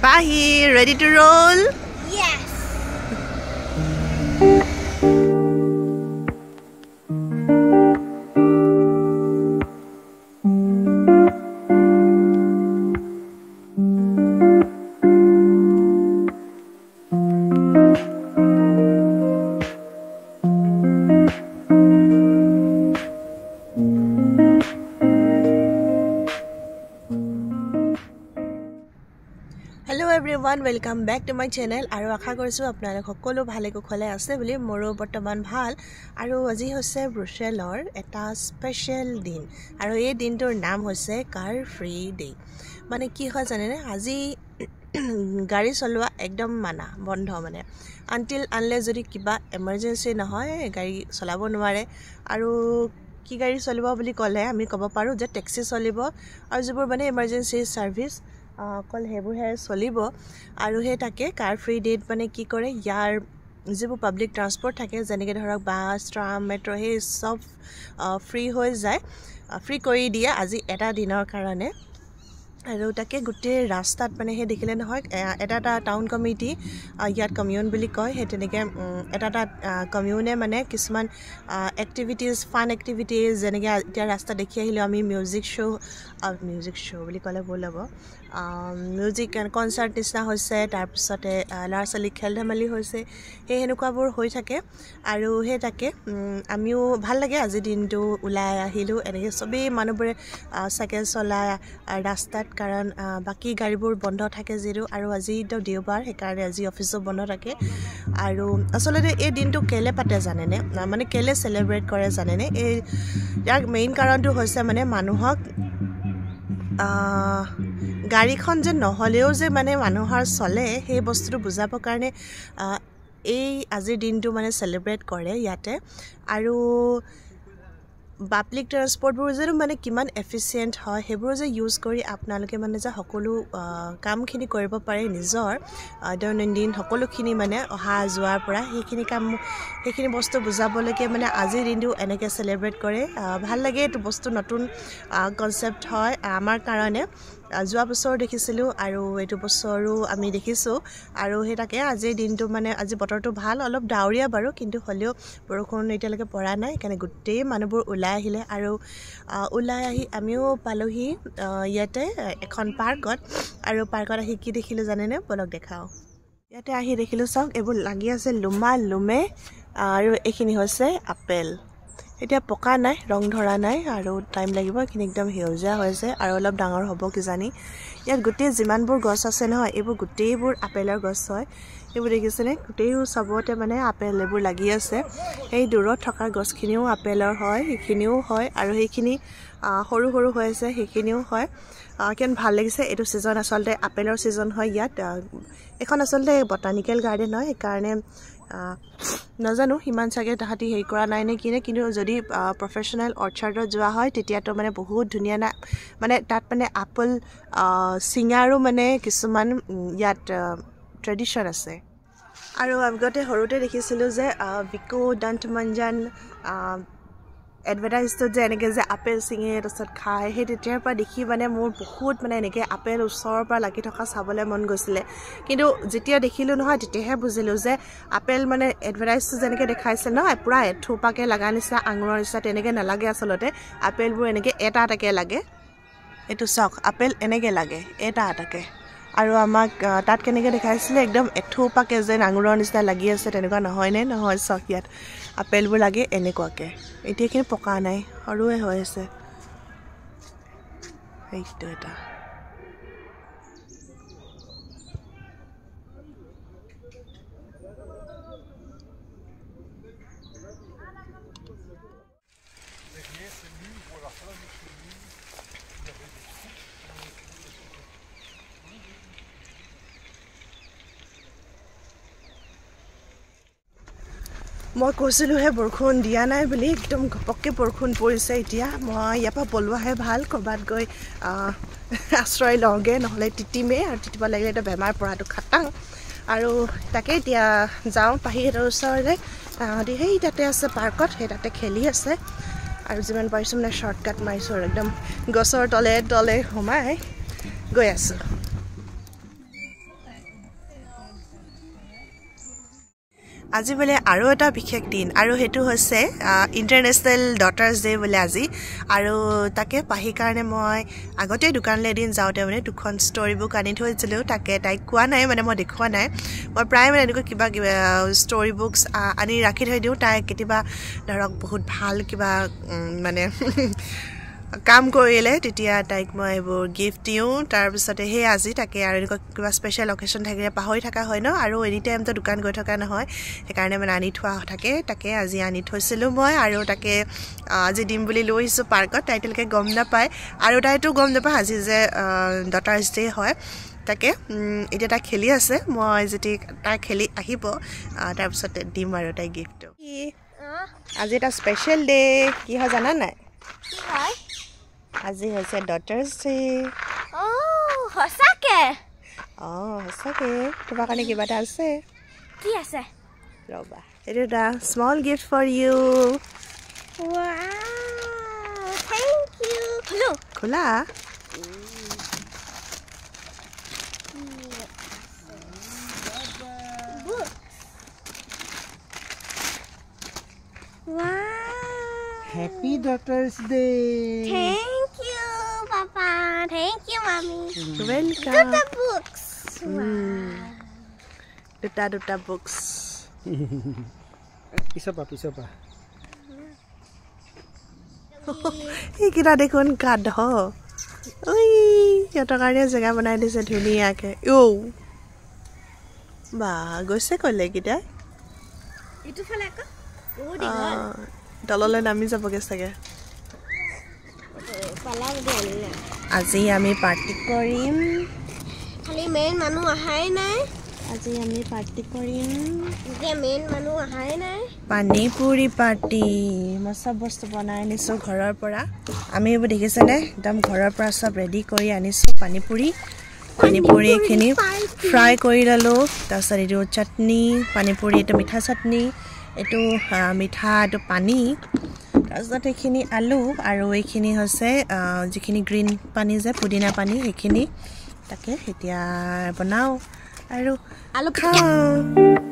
Pahi, ready to roll? Yes. Hello everyone, welcome back to my channel. Aru akha korisu apnalok hokolo bhale kukhole ase boli moro bortoman bhal aru aji hosse Brussels eta special din aru ei dintor naam hosse car free day. Mane ki hoy janene aji gari cholwa ekdom mana bondho mane until unless jodi kiba emergency na hoy gari cholabo nware aru ki gari cholibo boli kole ami kobo paru je taxi cholibo aru jibur mane emergency service কল হেবুৰ হে চলিব আৰু হে তাকে কাৰ free date মানে কি কৰে ইয়াৰ যিবোৰ public transport থাকে যেনেকৈ ধৰক বাছ ট্ৰাম মেট্ৰ' হে সব ফ্ৰী হৈ যায় ফ্ৰী কৰি দিয়ে আজি এটা দিনৰ কাৰণে আৰু তাকে গোটেই ৰাস্তাত মানে হে দেখিলে নহয় এটা টাউন কমিটি ইয়াত কমিউন বুলি কয় হে তেনেকৈ এটা কমিউনে মানে কিছুমান এক্টিভিটিজ ফান এক্টিভিটিজ যেনেকৈ এতিয়া ৰাস্তা দেখি আহিলোঁ আমি মিউজিক শ্ব' বুলি ক'লে ভুল হ'ব মিউজিক কনচাৰ্ট নিচিনা হৈছে তাৰপিছতে ল'ৰা ছোৱালী খেল ধেমালি হৈছে সেই সেনেকুৱাবোৰ হৈ থাকে আৰু সেই তাকে আমিও ভাল লাগে আজি দিনটো ওলাই আহিলোঁ এনেকৈ চবেই মানুহবোৰে চাইকেল চলাই ৰাস্তাত কাৰণ বাকী গাড়ীবোৰ বন্ধ থাকে যিহেতু আৰু আজিতো দেওবাৰ সেইকাৰণে আজি অফিচো বন্ধ থাকে আৰু আচলতে এই দিনটো কেলে পাতে জানেনে মানে কেলে চেলিব্ৰেট কৰে জানেনে এই ইয়াৰ মেইন কাৰণটো হৈছে মানে মানুহক গাড়ীখন যে নহলেও যে মানে মানুহৰ চলে সেই বস্তুটো বুজাবৰ কাৰণে এই আজিৰ দিনটো মানে চেলিব্ৰেট কৰে ইয়াতে আৰু পাব্লিক ট্ৰান্সপৰ্টবোৰ যে মানে কিমান এফিচিয়েণ্ট হয় সেইবোৰ যে ইউজ কৰি আপোনালোকে মানে যে সকলো কামখিনি কৰিব পাৰে নিজৰ দৈনন্দিন সকলোখিনি মানে অহা যোৱাৰ পৰা সেইখিনি বস্তু বুজাবলৈকে মানে আজিৰ দিনটো এনেকৈ চেলিব্ৰেট কৰে ভাল লাগে এইটো বস্তু নতুন কনচেপ্ট হয় আমাৰ কাৰণে যোৱা বছৰ দেখিছিলোঁ আৰু এইটো বছৰো আমি দেখিছোঁ আৰু সেই তাকে আজিৰ দিনটো মানে আজি বতৰটো ভাল অলপ ডাৱৰীয়া বাৰু কিন্তু হ'লেও বৰষুণ এতিয়ালৈকে পৰা নাই সেইকাৰণে গোটেই মানুহবোৰ ওলাই আহিলে আৰু ওলাই আহি আমিও পালোহি ইয়াতে এখন পাৰ্কত আৰু পাৰ্কত আহি কি দেখিলোঁ জানেনে বলক দেখাওঁ ইয়াতে আহি দেখিলোঁ চাওক এইবোৰ লাগি আছে লুমে আৰু এইখিনি হৈছে আপেল এতিয়া পকা নাই ৰং ধৰা নাই আৰু টাইম লাগিব এইখিনি একদম সেউজীয়া হৈছে আৰু অলপ ডাঙৰ হ'ব কিজানি ইয়াত গোটেই যিমানবোৰ গছ আছে নহয় এইবোৰ গোটেইবোৰ আপেলৰ গছ হয় এইবোৰ দেখিছেনে গোটেই চবতে মানে আপেল এইবোৰ লাগি আছে এই দূৰত থকা গছখিনিও আপেলৰ হয় সেইখিনিও হয় আৰু সেইখিনি সৰু সৰু হৈ আছে সেইখিনিও হয় কিমান ভাল লাগিছে এইটো ছিজন আচলতে আপেলৰ ছিজন হয় ইয়াত এখন আচলতে বটানিকেল গাৰ্ডেন হয় সেইকাৰণে নাজানো সিমান চাগে তাহাঁতি হেৰি কৰা নাই নে কিনে কিন্তু যদি প্ৰফেশ্যনেল অৰ্চাৰ্ডত যোৱা হয় তেতিয়াতো মানে বহুত ধুনীয়া না মানে তাত মানে আপেল চিঙাৰো মানে কিছুমান ইয়াত ট্ৰেডিশ্যন আছে আৰু আগতে সৰুতে দেখিছিলোঁ যে বিকু দন্ত মঞ্জন এডভাৰটাইজটোত যে এনেকৈ যে আপেল চিঙে তাৰপিছত খায় সেই তেতিয়াৰ পৰা দেখি মানে মোৰ বহুত মানে এনেকৈ আপেল ওচৰৰ পৰা লাগি থকা চাবলৈ মন গৈছিলে কিন্তু যেতিয়া দেখিলোঁ নহয় তেতিয়াহে বুজিলোঁ যে আপেল মানে এডভাৰটাইজটো যেনেকৈ দেখাইছে নহয় পূৰা এথোপাকৈ লগা নিচিনা আঙুৰৰ নিচিনা তেনেকৈ নালাগে আচলতে আপেলবোৰ এনেকৈ এটা এটাকৈ লাগে এইটো চাওক আপেল এনেকৈ লাগে এটা এটাকৈ আৰু আমাক তাত কেনেকৈ দেখাইছিলে একদম এথোপাকৈ যেন আঙুৰৰ নিচিনা লাগি আছে তেনেকুৱা নহয়নে নহয় চাওক ইয়াত আপেলবোৰ লাগে এনেকুৱাকৈ এতিয়াখিনি পকা নাই সৰুৱে হৈ আছে সেইটো এটা মই কৈছিলোঁহে বৰষুণ দিয়া নাই বুলি একদম ঘপককৈ বৰষুণ পৰিছে এতিয়া মই ইয়াৰ পৰা পলোৱাহে ভাল ক'ৰবাত গৈ আশ্ৰয় লওঁগৈ নহ'লে তিতিমেই আৰু তিতিব লাগিলে এতিয়া বেমাৰ পৰাটো খাটাং আৰু তাকে এতিয়া যাওঁ পাহিহঁতৰ ওচৰলৈ তাহাঁতি সেই তাতে আছে পাৰ্কত সেই তাতে খেলি আছে আৰু যিমান পাৰিছোঁ মানে শ্বৰ্টকাট মাৰিছোঁ আৰু একদম গছৰ তলে তলে সোমাই গৈ আছোঁ আজি বোলে আৰু এটা বিশেষ দিন আৰু হেতু হৈছে ইন্টাৰনেশ্যনেল ডটাৰ্স ডে বোলে আজি আৰু তাকে পাহি কাৰণে মই আগতে দোকানলৈ এদিন যাওঁতে মানে দুখন ষ্টৰী বুক আনি থৈছিলোঁ তাকে তাইক কোৱা নাই মানে মই দেখুৱা নাই মই প্ৰায় মানে এনেকৈ কিবা কিবা ষ্টৰী বুকছ আনি ৰাখি থৈ দিওঁ তাই কেতিয়াবা ধৰক বহুত ভাল কিবা মানে কাম কৰিলে তেতিয়া তাইক মই এইবোৰ গিফ্ট দিওঁ তাৰপিছতে সেই আজি তাকে আৰু এনেকুৱা কিবা স্পেচিয়েল অকেশ্যন থাকিলে পাহৰি থকা হয় ন আৰু এনি টাইমতো দোকান গৈ থকা নহয় সেইকাৰণে মানে আনি থোৱা থাকে তাকে আজি আনি থৈছিলোঁ মই আৰু তাকে আজি দিম বুলি লৈ আহিছোঁ পাৰ্কত তাই এতিয়ালৈকে গম নাপায় আৰু তাইতো গম নাপায় আজি যে ডটাৰ্স ডে হয় তাকে এতিয়া তাই খেলি আছে মই যদি তাই খেলি আহিব তাৰপিছতে দিম আৰু তাই গিফ্টটো আজি এটা স্পেচিয়েল ডে কি হয় জানা নাই কি হয় আজি হৈছে ডটাৰ্স ডে সঁচাকে সঁচাকে তোমাৰ কাৰণে কিবা এটা আছে কি আছে ৰ'বা এইটো এটা small gift for you thank you খোলা Happy Daughter's Day! Thank you, Papa. Thank you, Mommy. Welcome. The books. Duta books. Pisopa. এইকেইটা দেখোন কাঠ ঐ সিহঁতৰ কাৰণে জেগা বনাই দিছে ধুনীয়াকৈ বা গৈছে ক'লে এইকেইটা এইটো ফালে আকৌ তললৈ নামি যাবগৈ চাগে আজি আমি পাৰ্টি কৰিম খালি মেইন মানুহ অহাই নাই আজি আমি পাৰ্টি কৰিম এতিয়া মেইন মানুহ অহাই নাই পানী পুৰি পাৰ্টি মই চব বস্তু বনাই আনিছোঁ ঘৰৰ পৰা আমি এইবোৰ দেখিছেনে একদম ঘৰৰ পৰা চব ৰেডি কৰি আনিছোঁ পানী পুৰি এইখিনি ফ্ৰাই কৰি ল'লোঁ তাৰপিছত এইটো চাটনি পানী পুৰি এইটো মিঠা চাটনি এইটো মিঠা এইটো পানী তাৰপিছত এইখিনি আলু আৰু এইখিনি হৈছে যিখিনি গ্ৰীণ পানী যে পুদিনা পানী সেইখিনি তাকে এতিয়া বনাওঁ আৰু আলু খাওঁ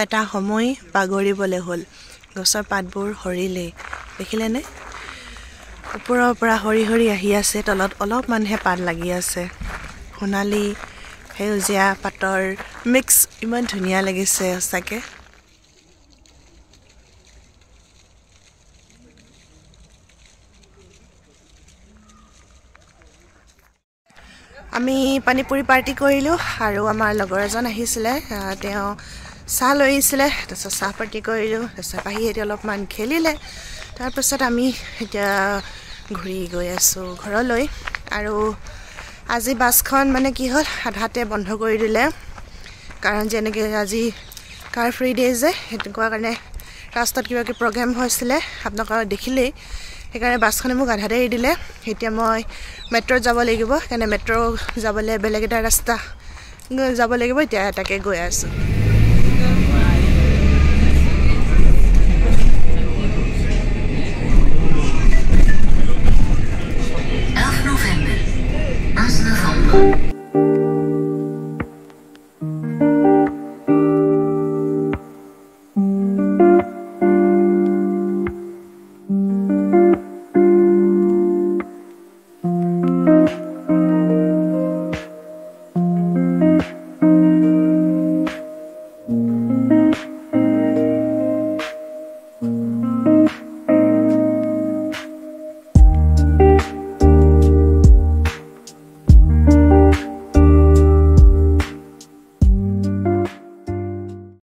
এটা সময় পাগৰিবলৈ হ'ল গছৰ পাতবোৰ সৰিলে দেখিলেনে ওপৰৰ পৰা সৰি আহি আছে তলত অলপমানহে পাত লাগি আছে সোণালী সেউজীয়া পাতৰ মিক্স ইমান ধুনীয়া লাগিছে সঁচাকৈ আমি পানীপুৰি পাৰ্টি কৰিলোঁ আৰু আমাৰ লগৰ এজন আহিছিলে তেওঁ চাহ লৈ আহিছিলে তাৰপিছত চাহ পাৰ্টি কৰিলোঁ তাৰপিছত আহি এতিয়া অলপমান খেলিলে তাৰপিছত আমি এতিয়া ঘূৰি গৈ আছোঁ ঘৰলৈ আৰু আজি বাছখন মানে কি হ'ল আধাতে বন্ধ কৰি দিলে কাৰণ যেনেকৈ আজি কাৰ ফ্ৰী ডে যে তেনেকুৱা কাৰণে ৰাস্তাত কিবা কিবি প্ৰগ্ৰেম হৈছিলে আপোনালোকে দেখিলেই সেইকাৰণে বাছখনে মোক আধাতে এৰি দিলে এতিয়া মই মেট্ৰ'ত যাব লাগিব সেইকাৰণে মেট্ৰ' যাবলৈ বেলেগ এটা ৰাস্তা যাব লাগিব এতিয়া তাকে গৈ আছোঁ